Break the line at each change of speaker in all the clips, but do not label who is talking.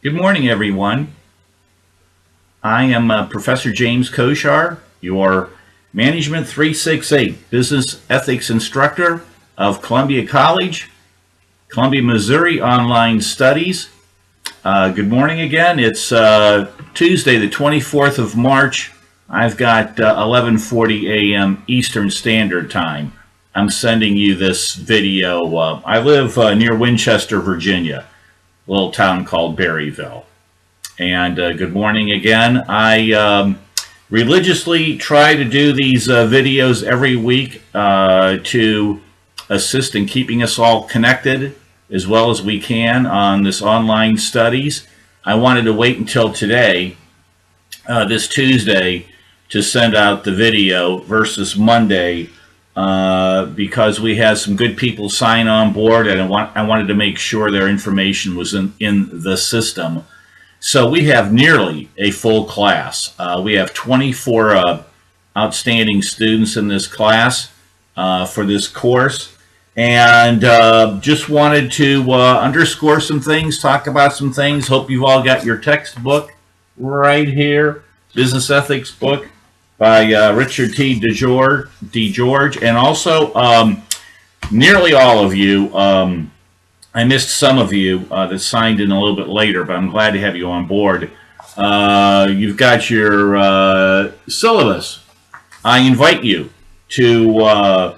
Good morning, everyone. I am Professor James Koshar, your Management 368 Business Ethics Instructor of Columbia College, Columbia, Missouri Online Studies. Good morning again. It's Tuesday, the 24th of March. I've got 11:40 a.m. Eastern Standard Time. I'm sending you this video. I live near Winchester, Virginia, a little town called Berryville. And good morning again. I religiously try to do these videos every week to assist in keeping us all connected as well as we can on this online studies. I wanted to wait until today, this Tuesday, to send out the video versus Monday because we had some good people sign on board, and I wanted to make sure their information was in the system. So we have nearly a full class. We have 24 outstanding students in this class for this course, and just wanted to underscore some things, talk about some things. Hope you've all got your textbook right here, Business Ethics book by Richard T. DeGeorge, and also nearly all of you. I missed some of you that signed in a little bit later, but I'm glad to have you on board. You've got your syllabus. I invite you to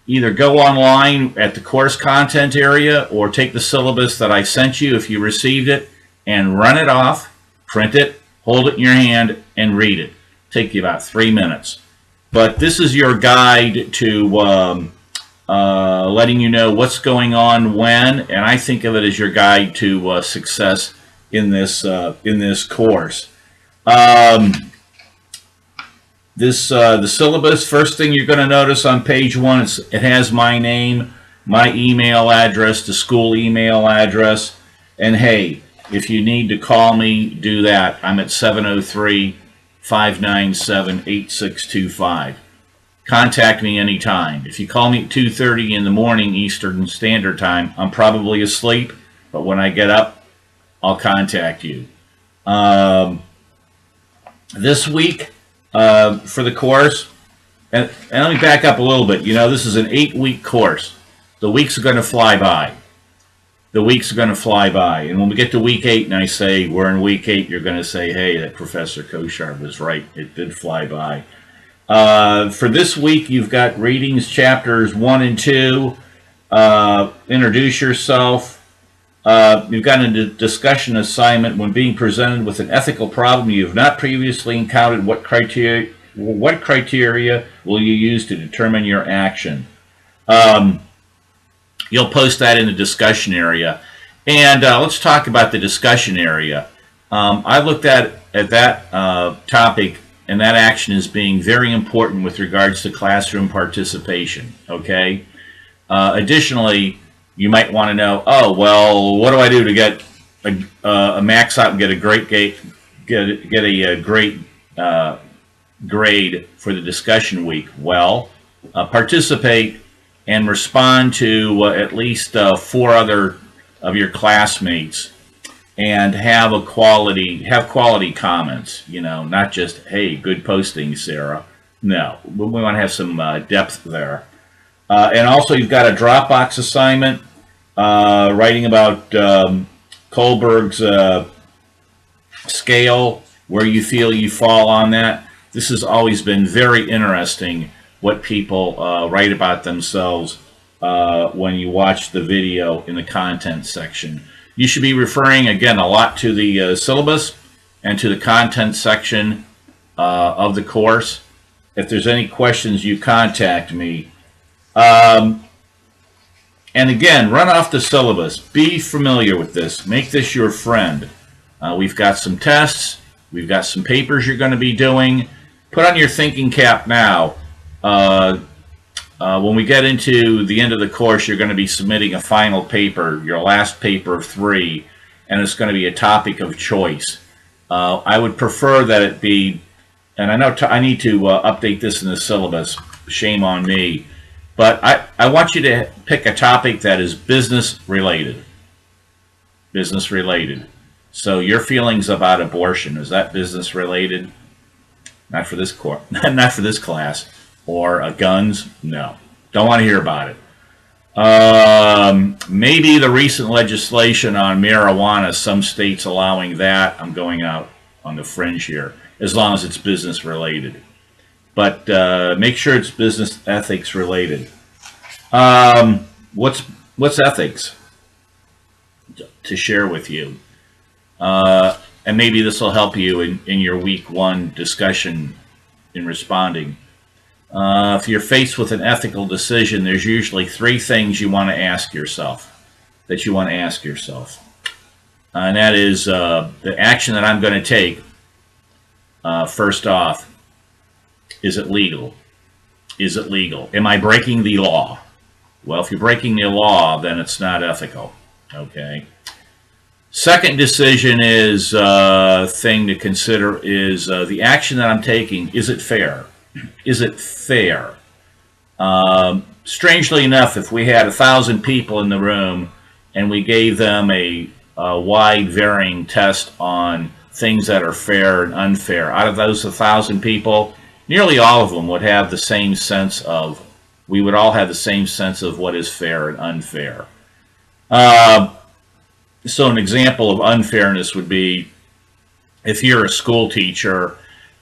either go online at the course content area or take the syllabus that I sent you if you received it and run it off, print it, hold it in your hand, and read it. Take you about 3 minutes. But this is your guide to letting you know what's going on when, and I think of it as your guide to success in this course. The syllabus, first thing you're going to notice on page 1, it has my name, my email address, the school email address, and hey, if you need to call me, do that. I'm at 703-597-8625. Contact me anytime. If you call me at 2:30 in the morning Eastern Standard Time, I'm probably asleep, but when I get up, I'll contact you. This week, for the course, and let me back up a little bit. You know, this is an 8-week course. The weeks are going to fly by. And when we get to week 8 and I say we're in week 8, you're going to say, hey, that Professor Koshar was right. It did fly by. For this week, you've got readings, chapters 1 and 2, introduce yourself. You've got a discussion assignment. When being presented with an ethical problem you have not previously encountered, what criteria will you use to determine your action? You'll post that in the discussion area. And let's talk about the discussion area. I looked at that topic and that action is being very important with regards to classroom participation, okay? Additionally, you might want to know, oh, well, what do I do to get a max out and get a great grade for the discussion week? Well, participate and respond to at least 4 other of your classmates and have quality comments, you know, not just, hey, good posting, Sarah. No, we want to have some depth there. And also you've got a Dropbox assignment, writing about Kohlberg's scale, where you feel you fall on that. This has always been very interesting, what people write about themselves when you watch the video in the content section. You should be referring, again, a lot to the syllabus and to the content section of the course. If there's any questions, you contact me. And again, run off the syllabus. Be familiar with this. Make this your friend. We've got some tests. We've got some papers you're going to be doing. Put on your thinking cap now. When we get into the end of the course, you're going to be submitting a final paper, your last paper of 3, and it's going to be a topic of choice. I would prefer that it be, and I know I need to update this in the syllabus, shame on me, but I want you to pick a topic that is business related. Business related. So your feelings about abortion, is that business related? Not for this not for this class. Or guns? No. Don't want to hear about it. Maybe the recent legislation on marijuana, some states allowing that. I'm going out on the fringe here, as long as it's business related. But make sure it's business ethics related. What's ethics? To share with you. And maybe this will help you in your week one discussion in responding. If you're faced with an ethical decision, there's usually three things you want to ask yourself. And that is the action that I'm going to take. First off, is it legal? Is it legal? Am I breaking the law? Well, if you're breaking the law, then it's not ethical. Okay. Second decision is thing to consider is the action that I'm taking. Is it fair? Is it fair? Strangely enough, if we had 1,000 people in the room and we gave them a wide varying test on things that are fair and unfair, out of those 1,000 people, nearly all of them would have the same sense of, we would all have the same sense of what is fair and unfair. So an example of unfairness would be if you're a school teacher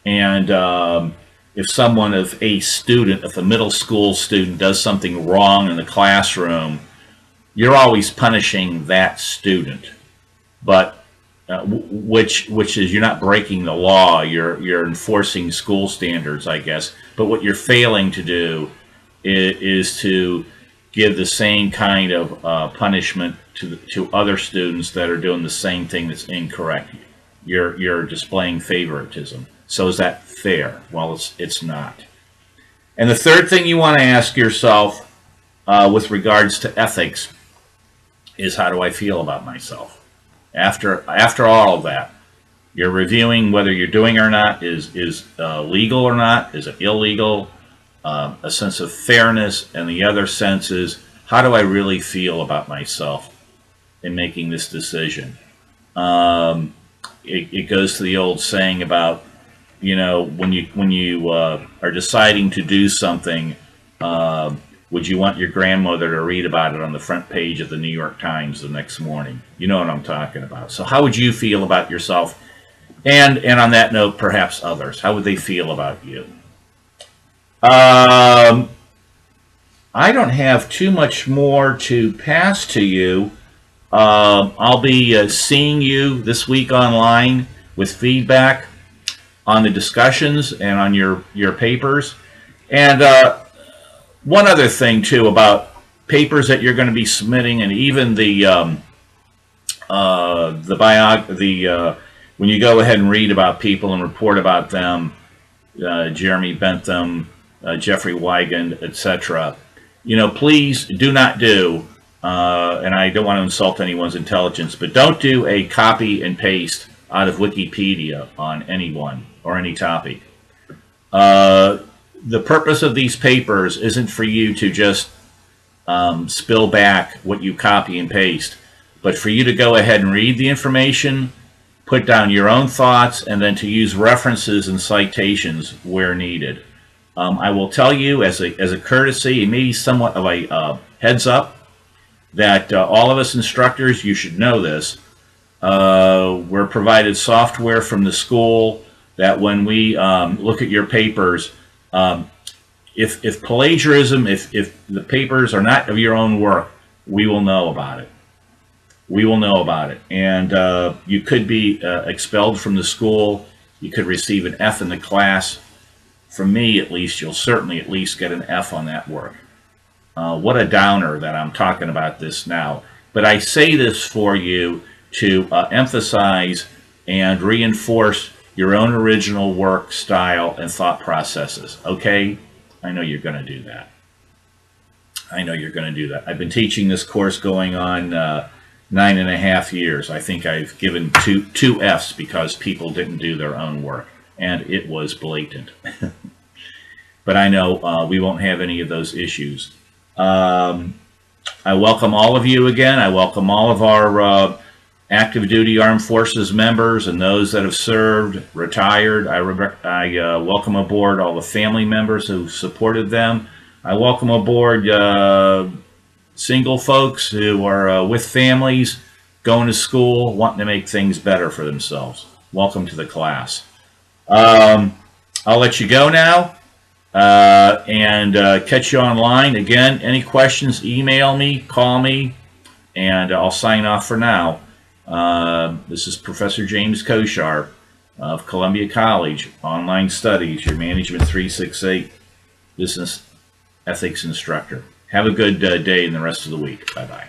and if if a middle school student does something wrong in the classroom, you're always punishing that student. But which is, you're not breaking the law, you're enforcing school standards, I guess. But what you're failing to do is to give the same kind of punishment to other students that are doing the same thing that's incorrect. You're displaying favoritism. So is that fair? Well, it's not. And the third thing you want to ask yourself with regards to ethics is, how do I feel about myself? After all of that, you're reviewing whether you're doing or not is legal or not. Is it illegal? A sense of fairness, and the other sense is, how do I really feel about myself in making this decision? It goes to the old saying about, when you are deciding to do something, would you want your grandmother to read about it on the front page of the New York Times the next morning? You know what I'm talking about. So how would you feel about yourself? And on that note, perhaps others. How would they feel about you? I don't have too much more to pass to you. I'll be seeing you this week online with feedback on the discussions and on your papers. And one other thing too about papers that you're going to be submitting, and even when you go ahead and read about people and report about them, Jeremy Bentham, Jeffrey Wigand, etc. Please do not do, and I don't want to insult anyone's intelligence, but don't do a copy and paste out of Wikipedia on anyone or any topic. The purpose of these papers isn't for you to just spill back what you copy and paste, but for you to go ahead and read the information, put down your own thoughts, and then to use references and citations where needed. I will tell you as a courtesy, and maybe somewhat of a heads up, that all of us instructors, you should know this, we're provided software from the school that when we look at your papers, if plagiarism, if the papers are not of your own work, we will know about it. We will know about it. And you could be expelled from the school. You could receive an F in the class. From me, at least, you'll certainly at least get an F on that work. What a downer that I'm talking about this now. But I say this for you to emphasize and reinforce your own original work style and thought processes. Okay? I know you're going to do that. I know you're going to do that. I've been teaching this course going on 9.5 years. I think I've given two Fs because people didn't do their own work, and it was blatant. But I know we won't have any of those issues. I welcome all of you again. I welcome all of our active duty armed forces members and those that have served, retired. I welcome aboard all the family members who supported them. I welcome aboard single folks who are with families, going to school, wanting to make things better for themselves. Welcome to the class. I'll let you go now and catch you online. Again, any questions, email me, call me, and I'll sign off for now. This is Professor James Koshar of Columbia College, Online Studies, your Management 368 Business Ethics Instructor. Have a good day and the rest of the week. Bye-bye.